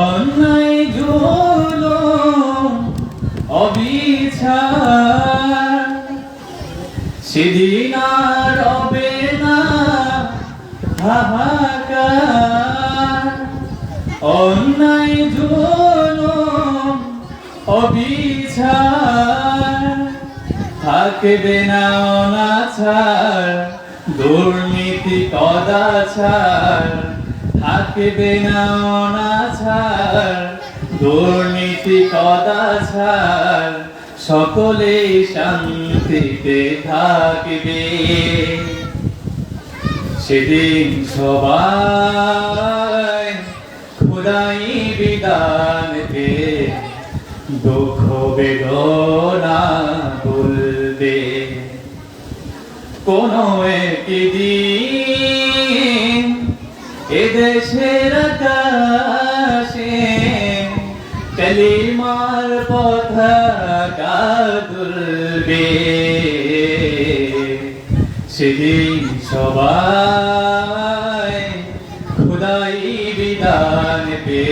অন্যায় জুলুম অবিচার সেদিন আর রবে না হাহাকার। অন্যায় জুলুম অবিচার থাকবে না অনাচার, দুর্নীতি কদাচার থাকবে না অনাচার, দুর্নীতি কদাচার সকলে শান্তিতে থাকবে। সেদিন সবাই খোদাই বিধানকে দুঃখ বেদনা ভুলবে। কোন একদিন এদেশের আকাশে কালিমার পতাকা দুলবে। সেদিন সবাই খোদাই বিধান পে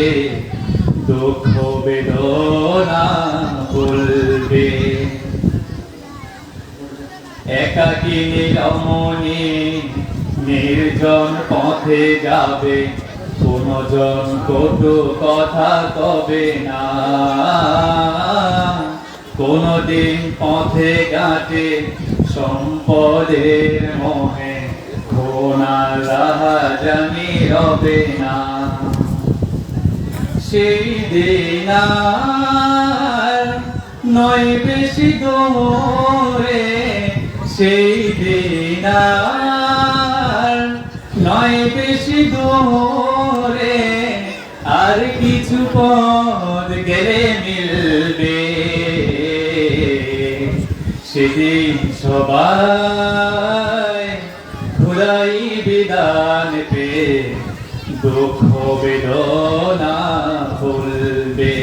দুঃখ বেদনা ভুলবে। একাকী নিরমণি নির্জন পথে যাবে, কোনো জন কটু কথা কবে না। কোনদিন পথে ঘাটে সম্পদের মোহে খোনার রাহাজানি রবে না। সেই দিন আর নয় বেশি দূরে, সেই দিন আর নয় বেশি দূরে, আর কিছু পথ গেলে মিলবে। সেদিন সবাই খোদাই বিধান পে দুঃখ বেদনা ভুলবে।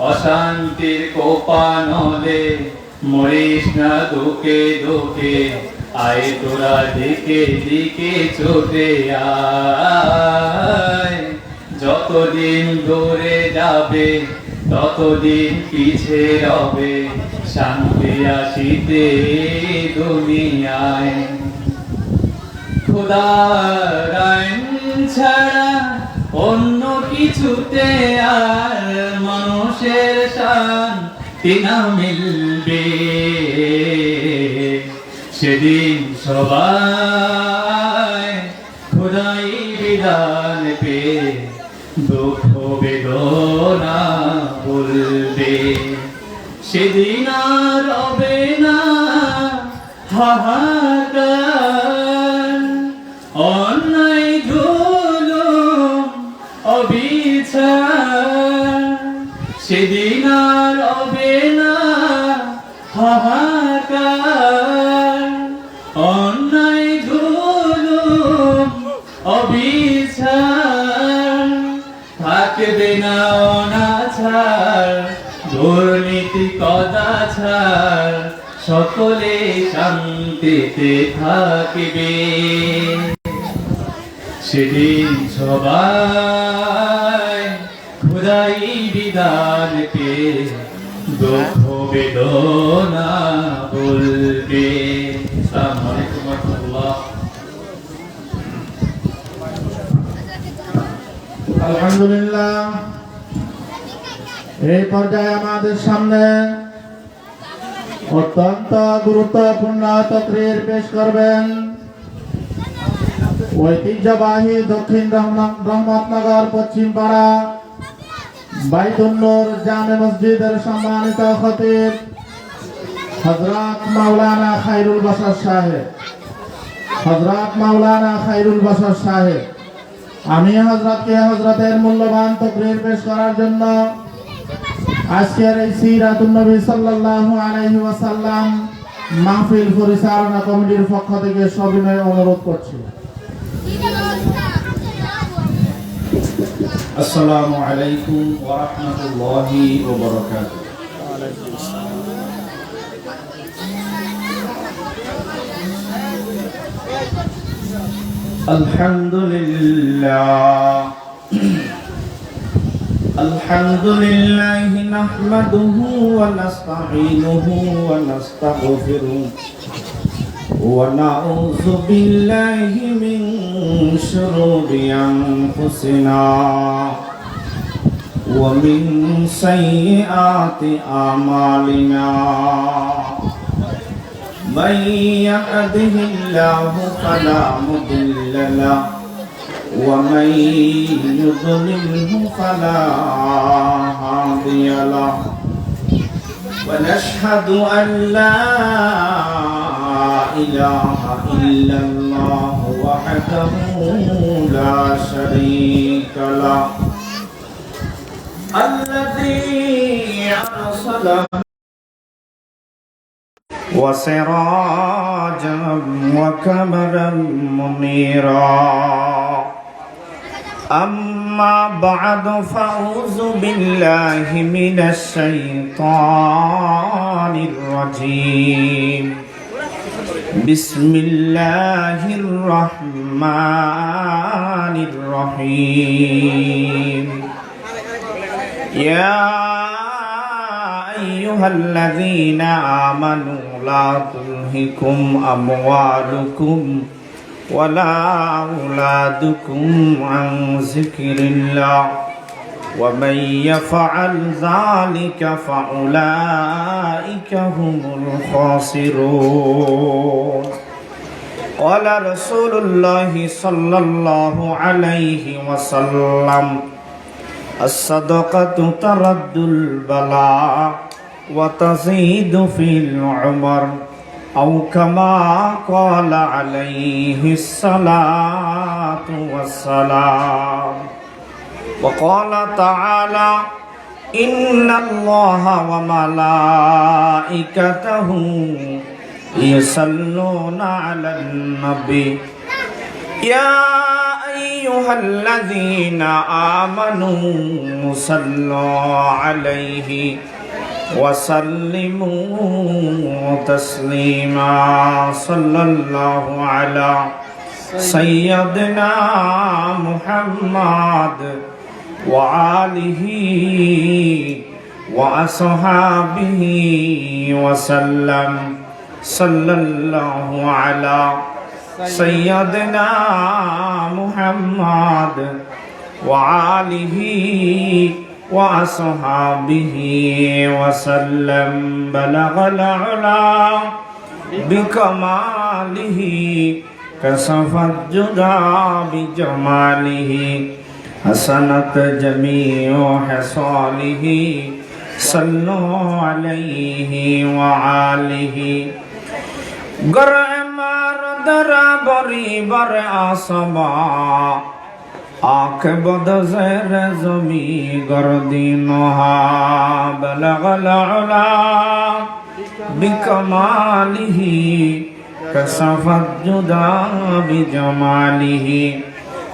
অশান্তির কোপানলে মরিস না দুঃখে দুঃখে, আয় তোরা দিকে দিকে ছুটে আয়। যতদিন দূরে যাবে ততদিন পিছে রবে, শান্তি আসিতে দুনিয়ায়। খোদার আইন ছাড়া অন্য কিছুতে আর মানুষের শান্তি না মিলবে। সেদিন সবাই খোদাই বিধান পে দুঃখ বেদনা ভুলবে। সেদিন আর রবে না হাহাকার, অন্যায় জুলুম অবিচার সেদিন আর রবে না হাহাকার। অন্যায় জুলুম অবিচার থাকবে না অনাচার, দুর্নীতি কদাচার সকলে শান্তিতে থাকবে। সেদিন সবাই খোদাই বিধান পে দুঃখ বেদনা ভুলবে। আসসালামু আলাইকুম ওয়া রাহমাতুল্লাহ। আলহামদুলিল্লাহ, এই পর্যায়ে আমাদের সামনে অত্যন্ত গুরুত্বপূর্ণ তকরির পেশ করবেন ঐতিহ্যবাহী দক্ষিণ রহমতনগর পশ্চিম পাড়া বাইতুন নূর জামে মসজিদের সম্মানিত খতিব হযরত মাওলানা খায়রুল বাশার সাহেব। হযরত মাওলানা খায়রুল বাশার সাহেব, আমি হযরতকে হযরতের মূল্যবান তকরির পেশ করার জন্য আজকের এই সিরাতুন নবী সাল্লাল্লাহু আলাইহি ওয়াসাল্লাম মাহফিল পরিচালনা কমিটির পক্ষ থেকে সবিনয় অনুরোধ করছি। আসসালামু আলাইকুম ওয়া রাহমাতুল্লাহি ওয়া বারাকাতুহু। আলহামদুলিল্লাহ الحمد لله نحمده ونستعينه ونستغفره ونعوذ بالله من شرور أنفسنا ومن سيئات أعمالنا من يهده الله فلا مضل له ومن يضلله فلا هادي له ونشهد أن لا إله إلا الله وحده لا شريك له الذي أرسله وسراجا وقمرا منيرا أما بعد فأعوذ بالله من الشيطان الرجيم بسم الله الرحمن الرحيم يا أيها الذين آمنوا لا تلهكم أموالكم ولا أولادكم عن ذكر الله ومن يفعل ذلك فأولئك هم الخاسرون قال رسول الله صلى الله عليه وسلم الصدقة ترد البلاء وتزيد في العمر أو كما قال عليه الصلاة والسلام وقال تعالى إن الله وملائكته يصلون على النبي يا أيها الذين آمنوا صلوا عليه وسلموا تسليما صلى الله على سيدنا محمد وآله وأصحابه وسلم صلى الله على سيدنا محمد وآله وأصحابه وسلم بلغ العلا بكماله كشف الجدى بجماله حسنت جميع خصاله صلوا عليه وآله बरी बर आसमा आँख बद ज़ेर ज़मी गर्दीनहा बलगल उला बिकमालिही कसफत जुदा बिजमालिही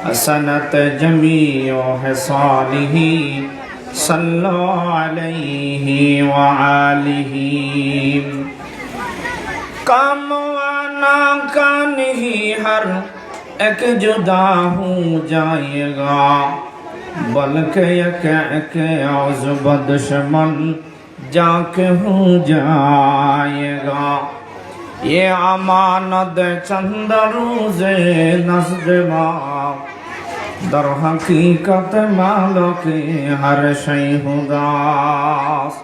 हसनत जमीओ हिसालिही सल्लो अलैहि व आलिही काम आना कान ही हर एक जुदा हो जाएगा बल्कि एक औज़ दुश्मन जाके हो जाएगा ये अमानत चंद रोज़े नज़्मा दर हकीकत मालो के हर शै उदास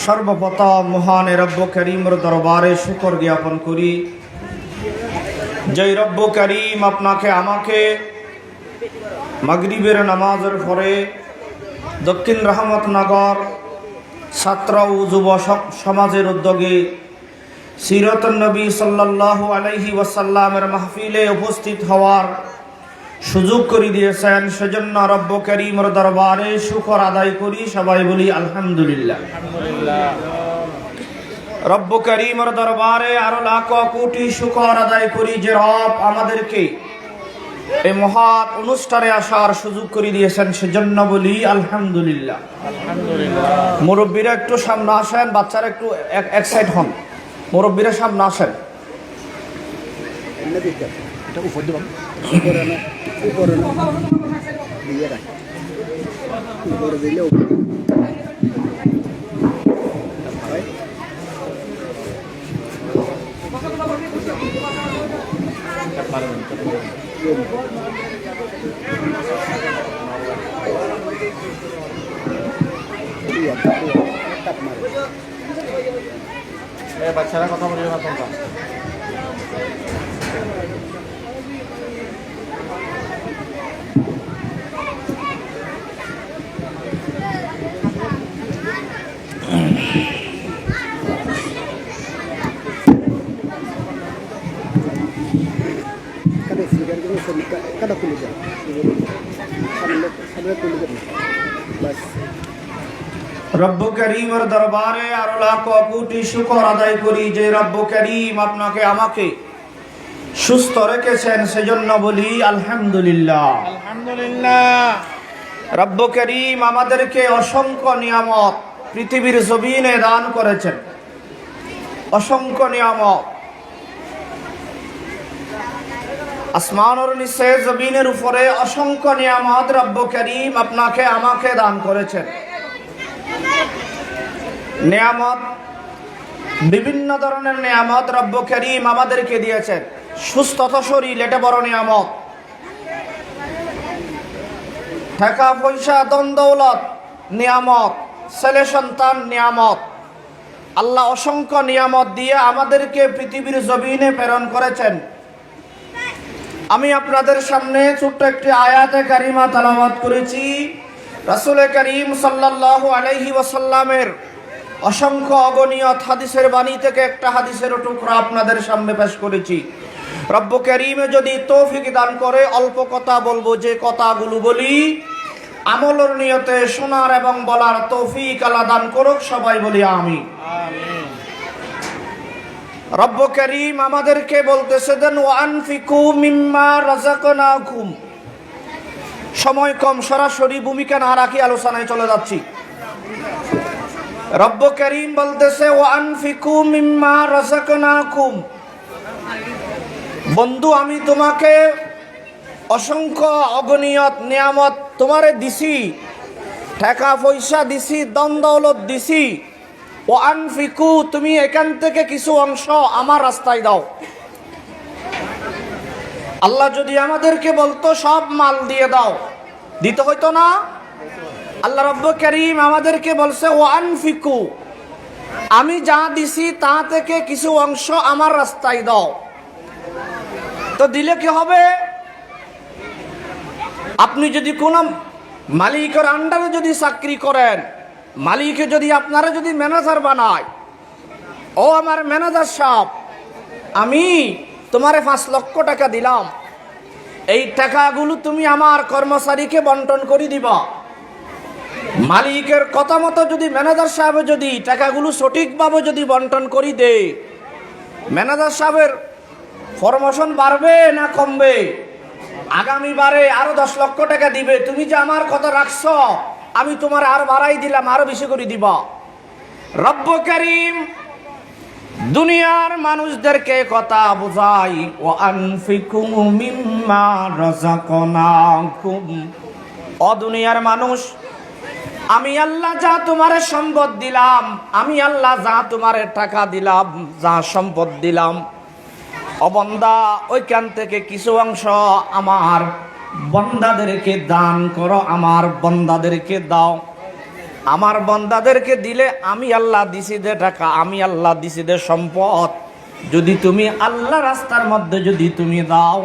सर्वप्रथम महान रब्ब करीमर दरबारे शुक्र ज्ञापन करी जय रब्ब करीम আপনাকে আমাকে মাগরিবের নামাজের পরে দক্ষিণ রহমতনগর ছাত্র ও যুব সমাজের উদ্যোগে সিরাতুন নবী সাল্লাল্লাহু আলাইহি ওয়াসাল্লামের মাহফিলে উপস্থিত হওয়ার সুযোগ করে দিয়েছেন সেজন্য রব্ব করিমের দরবারে শুকর আদায় করি সবাই বলি আলহামদুলিল্লাহ রব্ব করিমের দরবারে আরো লাখ কোটি শুকর আদায় করি যে রব আমাদেরকে এই মহৎ অনুষ্ঠানে আসার সুযোগ করে দিয়েছেন সেজন্য বলি আলহামদুলিল্লাহ মুরব্বীরা একটু সামনে আসেন বাচ্চারা একটু এক সাইড হন মুরব্বীরা সামনে আসেন বাচ্চারা কথা বলে না তোমরা kada kuligan sampai kuligan bas রব্ব করিমের দরবারে আরো লাখ কোটি শুকর আদায় করি যে রব্ব করিম আপনাকে আমাকে সুস্থ রেখেছেন সেজন্য বলি আলহামদুলিল্লাহ। আলহামদুলিল্লাহ। রব্ব করিম আমাদেরকে অসংখ্য নিয়ামত পৃথিবীর জমিনে দান করেছেন, অসংখ্য নিয়ামত আসমানের নিচে জমিনের উপরে অসংখ্য নিয়ামত রব্ব করিম আপনাকে আমাকে দান করেছেন। নিয়ামত বিভিন্ন ধরনের নিয়ামত রব্ব করিম আমাদেরকে দিয়েছেন। সুস্থতা শরীর এটা বড় নিয়ামত, টাকা পয়সা ধন দৌলত নিয়ামত, ছেলে সন্তান নিয়ামত। আল্লাহ অসংখ্য নিয়ামত দিয়ে আমাদেরকে পৃথিবীর জমিনে প্রেরণ করেছেন। আমি আপনাদের সামনে ছোট্ট একটি আয়াতে কারিমা তেলাওয়াত করেছি। রাসূল করিম সাল্লাল্লাহু আলাইহি ওয়াসাল্লামের অসংখ্য অগণিত হাদিসের বাণী থেকে একটা হাদিসের টুকরা আপনাদের সামনে পেশ করেছি। রব্ব করিমে যদি তৌফিক দান করে অল্প কথা বলবো, যে কথাগুলো বলি আমলের নিয়তে শোনার এবং বলার তৌফিক আল্লাহ দান করুক, সবাই বলি আমিন। রব্ব করিম আমাদেরকে বলতেছে দেন ওয়ানফিকু মিম্মা রাযাকনাকুম। সময় কম, সরাসরি ভূমিকা না রাখি আলোচনায় চলে যাচ্ছি। রব্ব করিম বলতেছে ওয়ানফিকু মিম্মা রাযাকনাকুম। বন্ধু, আমি তোমাকে অসংখ্য অগণিত নিয়ামত তোমারে দিছি, টাকা পয়সা দিছি, ধন দৌলত দিছি। ওয়ানফিকু, তুমি এখান থেকে কিছু অংশ আমার রাস্তায় দাও। আল্লাহ যদি আমাদেরকে বলতো সব মাল দিয়ে দাও, দিতে হইতো না? আল্লাহ রব্ব করিম আমাদেরকে বলছে ওয়ানফিকু, আমি যা দিছি তা থেকে কিছু অংশ আমার রাস্তায় দাও। তো দিলে কি হবে? আপনি যদি কোন মালিকের আন্ডারে যদি চাকরি করেন, মালিকে যদি আপনারা যদি ম্যানেজার বানায়, ও আমার ম্যানেজার সাহেব, আমি তোমারে 5 লক্ষ টাকা দিলাম, এই টাকাগুলো তুমি আমার কর্মচারীকে বন্টন করে দিবা। মালিকের কথা মতো যদি ম্যানেজার সাহেব যদি টাকাগুলো সঠিকভাবে যদি বন্টন করে দে, ম্যানেজার সাহেবের প্রমোশন বাড়বে না কমবে? আগামীবারে আরো 10 লক্ষ টাকা দিবে। তুমি যে আমার কথা রাখছো, আমি তোমার আরো বাড়াই দিলাম, আরো বেশি করে দিবা। রব্ব করিম দুনিয়ার মানুষদেরকে কথা বোঝাই, ওয়ানফিকু মিম্মা রাযাকনাকুম। ও দুনিয়ার মানুষ, আমি আল্লাহ যা তোমারে সম্পদ দিলাম, আমি আল্লাহ যা তোমারে টাকা দিলাম, যা সম্পদ দিলাম, ও বান্দা, ওইখান থেকে কিছু অংশ আমার বান্দাদেরকে দান করো, আমার বান্দাদেরকে দাও। আমার বান্দাদেরকে দিলে আমি আল্লাহ দিছি দে টাকা, আমি আল্লাহ দিছি দে সম্পদ, যদি তুমি আল্লাহ রাস্তার মধ্যে যদি তুমি দাও,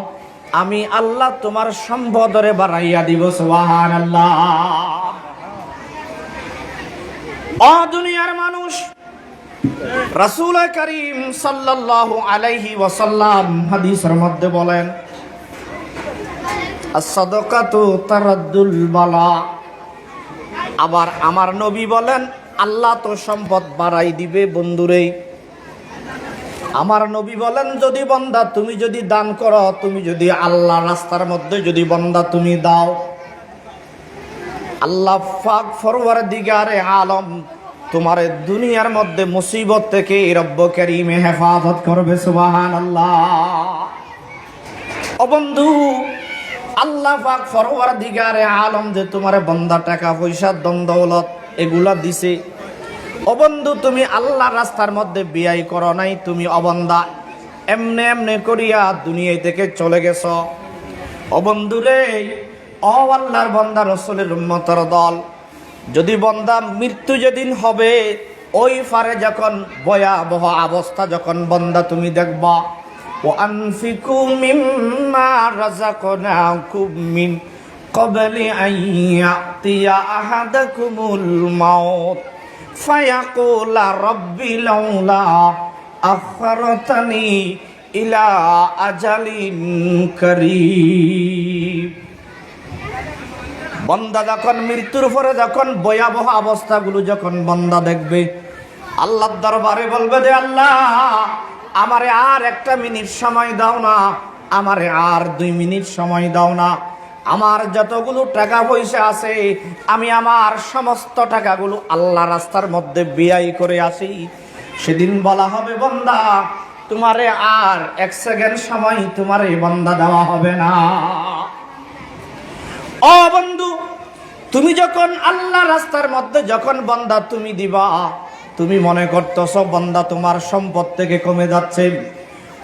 আমি আল্লাহ তোমার সম্পদরে বাড়াইয়া দিব। সুবহানাল্লাহ। ও দুনিয়ার মানুষ, রাসূল করিম সাল্লাল্লাহু আলাইহি ওয়াসাল্লাম হাদিসের মধ্যে বলেন, as-সাদাকাতু তারাদ্দুল বালা। আবার আমার নবী বলেন, আল্লাহ তো সম্পদ বাড়াই দিবে বন্ধুরে। আমার নবী বলেন, যদি বান্দা তুমি যদি দান করো, তুমি যদি আল্লাহ রাস্তার মধ্যে যদি বান্দা তুমি দাও, আল্লাহ পাক পরওয়ারদিগারে আলম তোমার দুনিয়ার মধ্যে মুসিবত থেকে রব্ব করিমে হেফাজত করবে। সুবহানাল্লাহ। ও বন্ধু, আল্লাহ পাক পরওয়ারদিগারে আলম যে তোমারে বান্দা টাকা পয়সা ধন দৌলত এগুলা দিছে। ও বন্ধু, তুমি আল্লাহর রাস্তার মধ্যে ব্যয় করো নাই, তুমি অবন্দা এমনে এমনে করিয়া দুনিয়া থেকে চলে গেছ। ও বন্ধু রে, ও আল্লাহর বান্দা রাসূলের উম্মতের দল, যদি বান্দা মৃত্যু যেদিন হবে ওই ফারে যখন ভয়াবহ অবস্থা যখন বান্দা তুমি দেখবা, ওয়া আনফিকু মিম্মা রাযাকনাকুম মিন ক্বাবলি আন ইয়াতিয়া আহাদাকুমুল মাউত ফায়াকুলা রাব্বি লাউলা আখখারতানি ইলা আজালিন কারীব। বান্দা যখন মৃত্যুর পরে যখন ভয়াবহ অবস্থাগুলো যখন বান্দা দেখবে, আল্লাহর দরবারে বলবে যে আল্লাহ আমারে আর একটা মিনিট সময় দাও না, আমারে আর 2 মিনিট সময় দাও না, আমার যতগুলো টাকা পয়সা আছে আমি আমার সমস্ত টাকাগুলো আল্লাহ রাস্তার মধ্যে ব্যয় করে আসি। সেদিন বলা হবে বান্দা তোমারে আর 1 সেকেন্ড সময় তোমারে বান্দা দেওয়া হবে না। ও বন্ধু, তুমি যখন আল্লাহ রাস্তার মধ্যে যখন বান্দা তুমি দিবা, তুমি মনে করতেছ বান্দা তোমার সম্পদ থেকে কমে যাচ্ছে,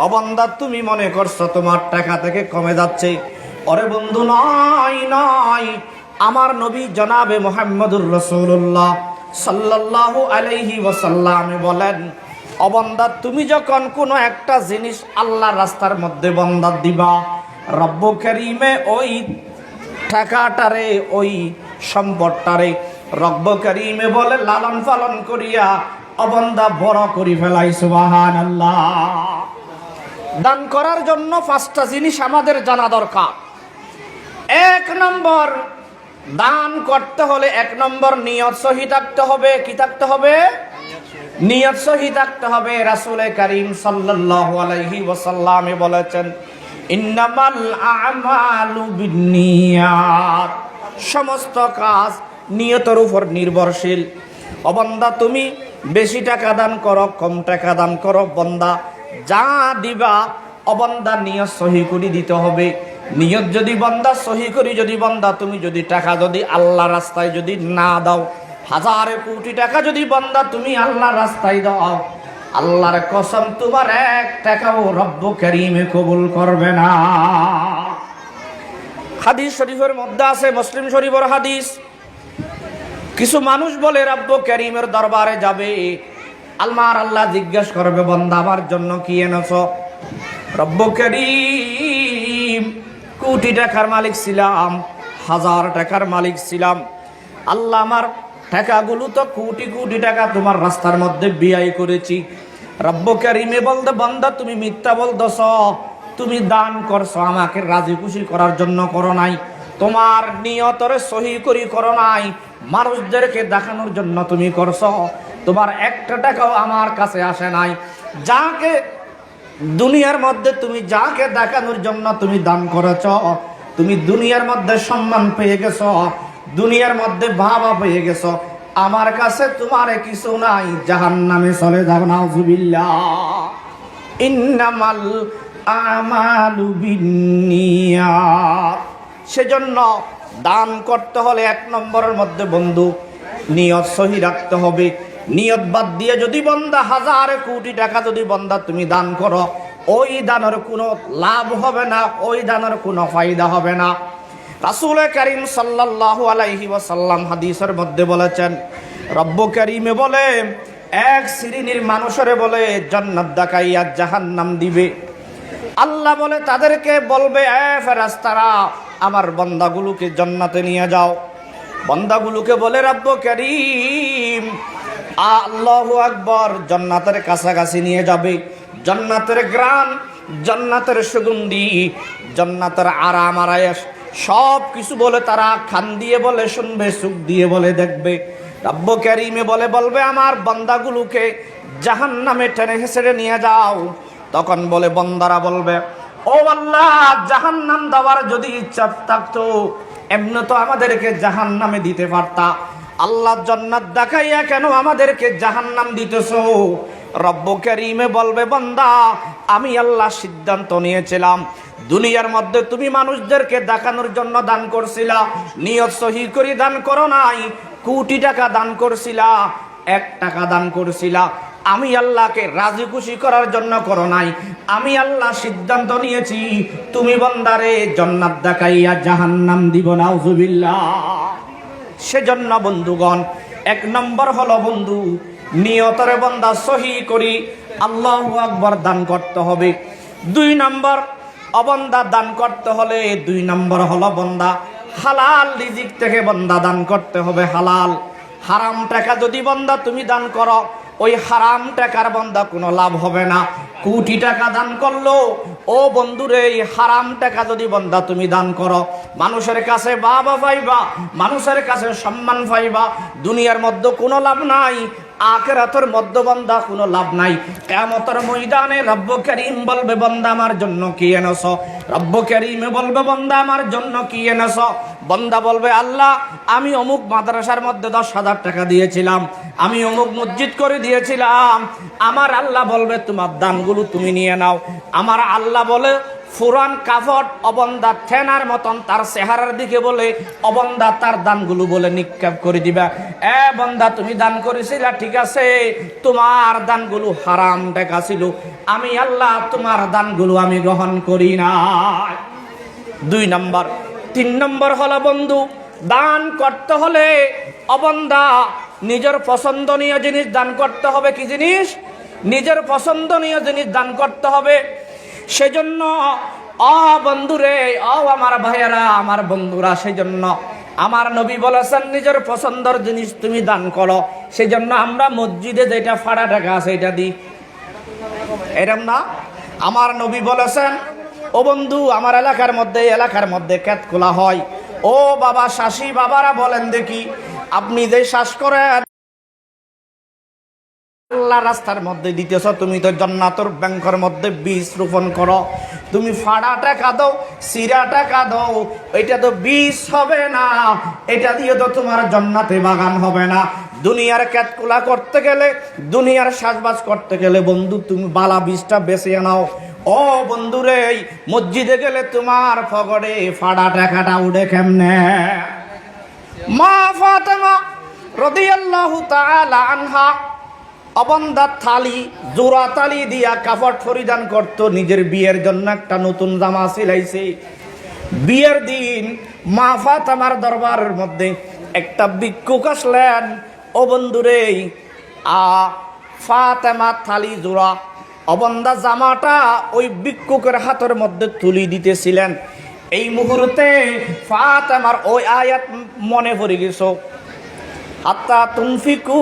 ও বান্দা তুমি মনে করছো তোমার টাকা থেকে কমে যাচ্ছে। ওরে বন্ধু, নয় নয়, আমার নবী জনাবে মুহাম্মদুর রাসূলুল্লাহ সাল্লাল্লাহু আলাইহি ওয়াসাল্লাম বলেন, ও বান্দা তুমি যখন কোনো একটা জিনিস আল্লাহর রাস্তার মধ্যে বান্দা দিবা, রব্ব কারীমে ওই টাকাটারে ওই সম্পদটারে রব্ব কারীমে বলে লালন পালন করিয়া অবন্দা বড় করি ফেলাই। সুবহানাল্লাহ। দান করার জন্য 5টা জিনিস আমাদের জানা দরকার। 1 নম্বর, দান করতে হলে 1 নম্বর নিয়ত সহি থাকতে হবে। কি থাকতে হবে? নিয়ত সহি থাকতে হবে। রাসূল কারীম সাল্লাল্লাহু আলাইহি ওয়াসাল্লাম বলেছেন, ইন্নামাল আমালু বিন্নিয়াত, সমস্ত কাজ নিয়তের উপর নির্ভরশীল। ও বান্দা তুমি বেশি টাকা দান করো কম টাকা দান করো, বান্দা যা দিবা ও বান্দা নিয়ত সহি করে দিতে হবে। নিয়ত যদি বান্দা সহি করি, যদি বান্দা তুমি যদি টাকা যদি আল্লাহ রাস্তায় যদি না দাও, 1000 কোটি টাকা যদি বান্দা তুমি আল্লাহ রাস্তায় দাও, আল্লাহর কসম তোমার 1 টাকাও রব্ব কারীমে কবুল করবে না। হাদিস শরীফের মধ্যে আছে, মুসলিম শরীফের হাদিস, কিছু মানুষ বলে রব্ব কারীমের দরবারে যাবে, আল্লাহ জিজ্ঞেস করবে বান্দা আমার জন্য কি এনেছো? রব্ব কারীম, কোটি টাকার মালিক ছিলাম, 1000 টাকার মালিক ছিলাম, আল্লাহ আমার টাকাগুলো তো কোটি কোটি টাকা তোমার রাস্তার মধ্যে ব্যয় করেছি। রব্ব কারীমে বলতে বান্দা তুমি মিথ্যা বলতেছ, তুমি দান করছো আমাকে রাজি খুশি করার জন্য করো নাই, তোমার নিয়তরে সহি করি করো নাই, মানুষদেরকে দেখানোর জন্য তুমি করছো, তোমার 1 টাকাও আমার কাছে আসে নাই। যাকে দুনিয়ার মধ্যে তুমি যাকে দেখানোর জন্য তুমি দান করেছ, তুমি দুনিয়ার মধ্যে সম্মান পেয়ে গেছো, দুনিয়ার মধ্যে ভাবা পেয়ে গেছো, আমার কাছে তোমার কিছু নাই, জাহান্নামে চলে যাও। নাউযুবিল্লাহ। ইন্নামাল আমালু বিন্নিয়াত। সেজন্য দান করতে হলে 1 নম্বরের মধ্যে বন্ধু নিয়ত সহি রাখতে হবে। নিয়ত বাদ দিয়ে যদি বান্দা 1000 কোটি টাকা যদি বান্দা তুমি দান করো, ওই দানের কোনো লাভ হবে না, ওই দানের কোনো ফায়দা হবে না। রাসূল কারীম সাল্লাল্লাহু আলাইহি ওয়াসাল্লাম হাদিসের মধ্যে বলেছেন, রব্ব কারীমে বলে 1 শ্রেণীর মানুষের বলে জান্নাত দেখাইয়া জাহান্নাম দিবে। আল্লাহ বলে তাদেরকে বলবে, এ ফেরেশতারা আমার বান্দাগুলোকে জান্নাতে নিয়ে যাও। বান্দাগুলোকে বলে রব্ব কারীম, আল্লাহু আকবার, জান্নাতের কাছাকাছি নিয়ে যাবে। জান্নাতের গ্রাম, জান্নাতের সুগন্ধি, জান্নাতের আরাম আরায়েশ সব কিছু বলে তারা কান দিয়ে বলে শুনবে, চোখ দিয়ে বলে দেখবে। রব্ব কারীমে বলবে আমার বান্দাগুলোকে জাহান্নামে টেনে হেসড়ে নিয়ে যাও। তখন বলে বান্দারা বলবে, ও আল্লাহ, জাহান্নাম দেওয়ার যদি ইচ্ছা থাকতো এমনি তো আমাদেরকে জাহান্নামে দিতে পারতা, আল্লাহ জান্নাত দেখাইয়া কেন আমাদেরকে জাহান্নাম দিতেছো? রব্ব কারীমে বলবে, বান্দা আমি আল্লাহ সিদ্ধান্ত নিয়েছিলাম দুনিয়ার মধ্যে তুমি মানুষদেরকে দেখানোর জন্য দান করছিলা, নিয়ত সহি করে দান করো নাই। কোটি টাকা দান করছিলা, 1 টাকা দান করছিলা, আমি আল্লাহকে রাজি খুশি করার জন্য করো নাই। আমি আল্লাহ সিদ্ধান্ত নিয়েছি তুমি বান্দারে জান্নাত দেখাইয়া জাহান্নাম দিব, নাউজুবিল্লাহ। সেজন্য বন্ধুগণ, 1 নম্বর হলো বন্ধু নিয়তরে বান্দা সহি করি আল্লাহু আকবার দান করতে হবে। 2 নম্বর অবন্দা দান করতে হলে 2 নম্বর হলো বান্দা হালাল রিজিক থেকে বান্দা দান করতে হবে। হালাল, হারাম টাকা যদি বান্দা তুমি দান করো, ওই হারাম টাকার বান্দা কোনো লাভ হবে না। কোটি টাকা দান করলো, ও বন্ধুরে এই হারাম টাকা যদি বান্দা তুমি দান করো, মানুষের কাছে বাবা পাইবা, মানুষের কাছে সম্মান পাইবা, দুনিয়ার মধ্যে কোনো লাভ নাই, আখিরাতের মধ্যে বান্দা কোনো লাভ নাই। কিয়ামতের ময়দানে রব্ব করিম বলবে বান্দা আমার জন্য কি এনেছো? রব্ব করিম বলবে বান্দা আমার জন্য কি এনেছো? বান্দা বলবে আল্লাহ আমি অমুক মাদ্রাসার মধ্যে 10,000 টাকা দিয়েছিলাম, আমি অমুক মসজিদ করে দিয়েছিলাম। আমার আল্লাহ বলবে তোমার দানগুলো তুমি নিয়ে নাও। আমার আল্লাহ বলে ফুরান কাফট অবন্দা থেনার মতন তার চেহারার দিকে বলে অবন্দা তার দানগুলো বলে নিক্ষেপ করে দিবা। বন্দা তুমি দান করেছিলা ঠিক আছে, তোমার দানগুলো হারাম টাকা ছিল, আমি আল্লাহ তোমার দানগুলো আমি গ্রহণ করি না। 2 নম্বর। 3 নম্বর হলো বন্ধু দান করতে হলে অবন্দা নিজের পছন্দনীয় জিনিস দান করতে হবে। কি জিনিস? নিজের পছন্দনীয় জিনিস দান করতে হবে। সেজন্য বন্ধুরে, আমার ভাইয়েরা, আমার বন্ধুরা, সেজন্য আমার নবী বলেছেন নিজের পছন্দের জিনিস তুমি দান করো। সেজন্য আমরা মসজিদে যেটা ফাড়া টাকা আছে এটা দিই, এরম না? আমার নবী বলেছেন ও বন্ধু আমার এলাকার মধ্যে ক্ষেত খোলা হয়, ও বাবা শাশি বাবারা বলেন দেখি, আপনি যে শ্বাস করেন আল্লাহ রাস্তার মধ্যে দিতেছ, তুমি তো জান্নাতের ব্যাংকের মধ্যে বীজ রোপণ করো। তুমি ফাড়া টাকা দাও, সিরা টাকা দাও, এটা তো বীজ হবে না, এটা দিয়ে তো তোমার জান্নাতে বাগান হবে না। দুনিয়ার ক্যাতকুলা করতে গেলে, দুনিয়ার সাজবাজ করতে গেলে বন্ধু তুমি বালা বীজটা বেছে নাও। ও বন্ধুরে, মসজিদে গেলে তোমার ফগড়ে ফাড়া টাকাটা উঠে কেমনে? মা ফাতেমা রাদিয়াল্লাহু তাআলা আনহা অবন্দা থালি জোড়া তালি দিয়া কাপড় পরিধান করত, নিজের বিয়ের জন্য একটা নতুন জামা সিলাইছে। বিয়ের দিন মা ফাতেমার দরবারের মধ্যে একটা ভিক্ষুক আসলেন। ও বন্ধুরে, ফাতেমা থালি জোড়া অবন্দা জামাটা ওই ভিক্ষুকের হাতের মধ্যে তুলি দিতেছিলেন। এই মুহূর্তে ফাতেমার ওই আয়াত মনে পড়ে গেছো, আত্তা তুনফিকু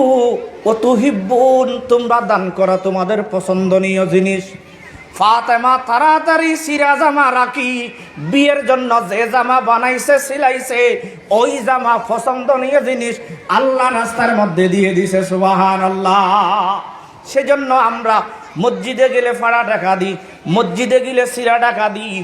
ও তুহিব্বুন, তোমরা দান করো তোমাদের পছন্দনীয় জিনিস। ফাতেমা তাড়াতাড়ি সিরা জামা রাখি বিয়ের জন্য যে জামা বানাইছে সিলাইছে, ওই জামা পছন্দনীয় জিনিস আল্লাহ রাস্তার মধ্যে দিয়ে দিছে। সুবহানাল্লাহ। সেজন্য আমরা মসজিদে গেলে ফাড়া টাকা দিই, মসজিদে গেলে সিরা টাকা দিই।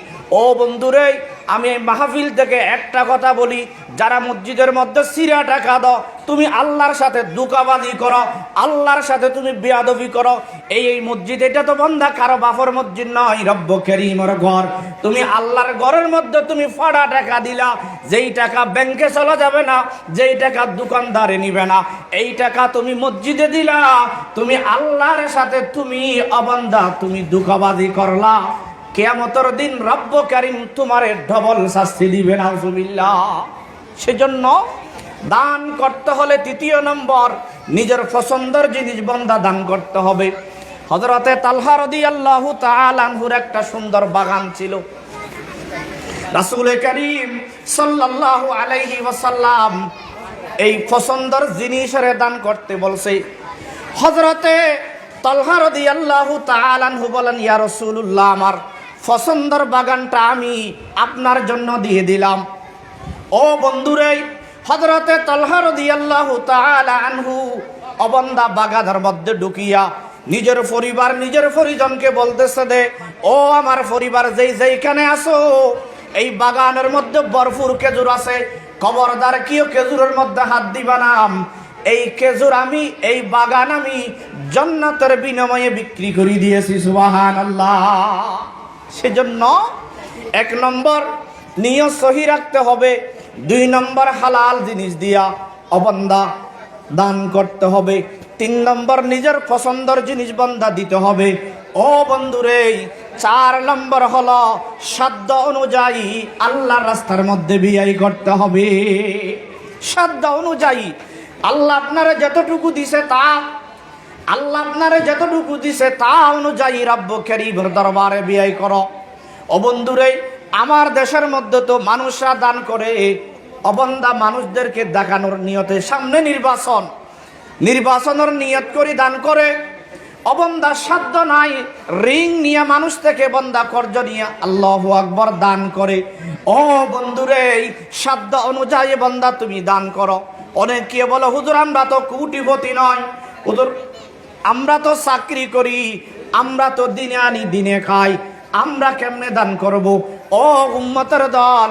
ও বন্ধুরে, আমি এই মাহফিল থেকে একটা কথা বলি, যারা মসজিদের মধ্যে সিরা টাকা দাও, তুমি আল্লাহর সাথে ধোঁকাবাজি করো, আল্লাহর সাথে তুমি বেয়াদবি করো। এই মসজিদ এটা তো বন্ধা কারো বাপর মসজিদ নয়, রব্ব করিমের ঘর। তুমি আল্লাহর ঘরের মধ্যে তুমি ফাড়া টাকা দিলা, যেই টাকা ব্যাংকে চলা যাবে না, যেই টাকা দোকানদারে নিবে না, এই টাকা তুমি মসজিদে দিলা, তুমি আল্লাহর সাথে তুমি অবান্ধা, তুমি ধোঁকাবাজি করলা। কিয়ামতের দিন রব্ব করিম তোমারে ডবল শাস্তি দিবেন, নাউজুবিল্লাহ। সেজন্য দান করতে হলে 3 নম্বর নিজের পছন্দের জিনিস বান্দা দান করতে হবে। হযরতে তালহা রাদিয়াল্লাহু তাআলা আনহুর একটা সুন্দর বাগান ছিল। রাসূল করিম সাল্লাল্লাহু আলাইহি ওয়াসাল্লাম এই পছন্দের জিনিসের দান করতে বলছে। হযরতে তালহা রাদিয়াল্লাহু তাআলা আনহু বলেন, ইয়া রাসূলুল্লাহ, আমার পছন্দের বাগানটা আমি আপনার জন্য দিয়ে দিলাম। ও বন্ধুরে, হযরতে তালহা রাদিয়াল্লাহু তাআলা আনহু অবন্দা বাগানের মধ্যে ঢুকিয়া নিজের পরিবার, নিজের পরিজনকে বলতেছে দে, ও আমার পরিবার যেইখানে আসো, এই বাগানের মধ্যে ভরপুর খেজুর আছে, খবরদার কেউ খেজুরের মধ্যে হাত দিবা না। এই খেজুর আমি, এই বাগান আমি জান্নাতের বিনিময়ে বিক্রি করে দিয়েছি। সুবহানাল্লাহ। সেজন্য এক নম্বর নিয়ত সহি রাখতে হবে, 2 নম্বর হালাল জিনিস দিয়া অবন্দা দান করতে হবে, 3 নম্বর নিজের পছন্দের জিনিস বান্দা দিতে হবে। ও বন্ধুরে, 4 নম্বর হলো সাধ্য অনুযায়ী আল্লাহর রাস্তার মধ্যে ব্যয় করতে হবে। সাধ্য অনুযায়ী আল্লাহ আপনারা যতটুকু দিছে তা অনুযায়ী রব্ব কারীমের দরবারে ব্যয় করো। ও বন্ধুরে, আমার দেশের মধ্যে তো মানুষরা দান করে, অবন্দা মানুষদেরকে দেখানোর নিয়তে, সামনে নির্বাচনের নিয়ত করে দান করে। অবন্দা সাধ্য নাই, রিং নিয়ে মানুষ থেকে বন্দা কর্জ নিয়ে আল্লাহু আকবার দান করে। ও বন্ধুরে, সাধ্য অনুযায়ী বন্দা তুমি দান করো। অনেকে বলো, হুজুর আমরা তো কোটিপতি নয়, হুজুর আমরা তো চাকরি করি, আমরা তো দিনে আনি দিনে খাই, আমরা কেমনে দান করব? ও উম্মতের দল,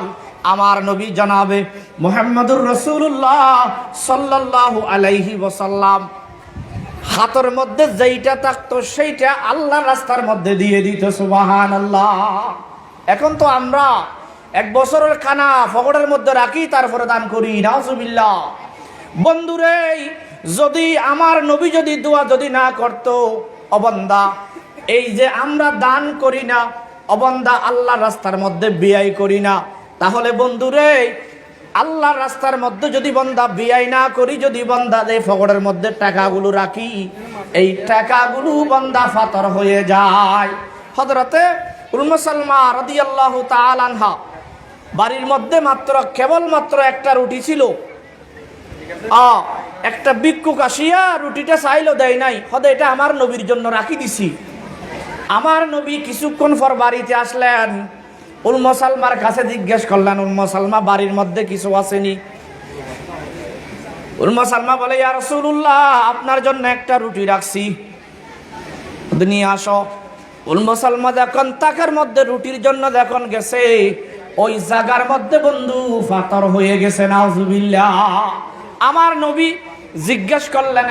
আমার নবী জনাবে মুহাম্মদুর রাসূলুল্লাহ সাল্লাল্লাহু আলাইহি ওয়াসাল্লাম হাতের মধ্যে যেইটা থাকতো সেইটা আল্লাহর রাস্তার মধ্যে দিয়ে দিত। সুবহানাল্লাহ। এখন তো আমরা 1 বছরের খানা পকেটের মধ্যে রাখি, তারপরে দান করি। নাউজুবিল্লাহ। বন্ধুরে, যদি আমার নবী যদি দোয়া যদি না করত, অবন্দা এই যে আমরা দান করি না, অবন্দা আল্লাহর রাস্তার মধ্যে ব্যয় করি না, তাহলে বন্ধুরে আল্লাহর রাস্তার মধ্যে যদি বন্দা ব্যয় না করি, যদি বন্দা এই পকেটের মধ্যে টাকাগুলো রাখি, এই টাকাগুলো বন্দা ফাতর হয়ে যায়। হযরতে উম্মে সালমা রাদিয়াল্লাহু তাআলা আনহা বাড়ির মধ্যে কেবলমাত্র একটা রুটি ছিল। একটা ভিক্ষুক আসিয়া রুটিটা চাইলো, দেয় নাই। হদে এটা আমার নবীর জন্য রাখি দিছি। আমার নবী কিছুক্ষণ পর বাড়িতে আসলেন, উম্মে সালমার কাছে জিজ্ঞেস করলেন, উম্মে সালমা বাড়ির মধ্যে কিছু আসেনি? উম্মে সালমা বলে, ইয়া রাসূলুল্লাহ, আপনার জন্য একটা রুটি রাখছি, নিয়ে আসো। উম্মে সালমা যখন তাকের মধ্যে রুটির জন্য যখন গেছে, ওই জায়গার মধ্যে বন্ধু ফাতর হয়ে গেছে। নাউজুবিল্লাহ। আমার নবী জিজ্ঞেস করলেন,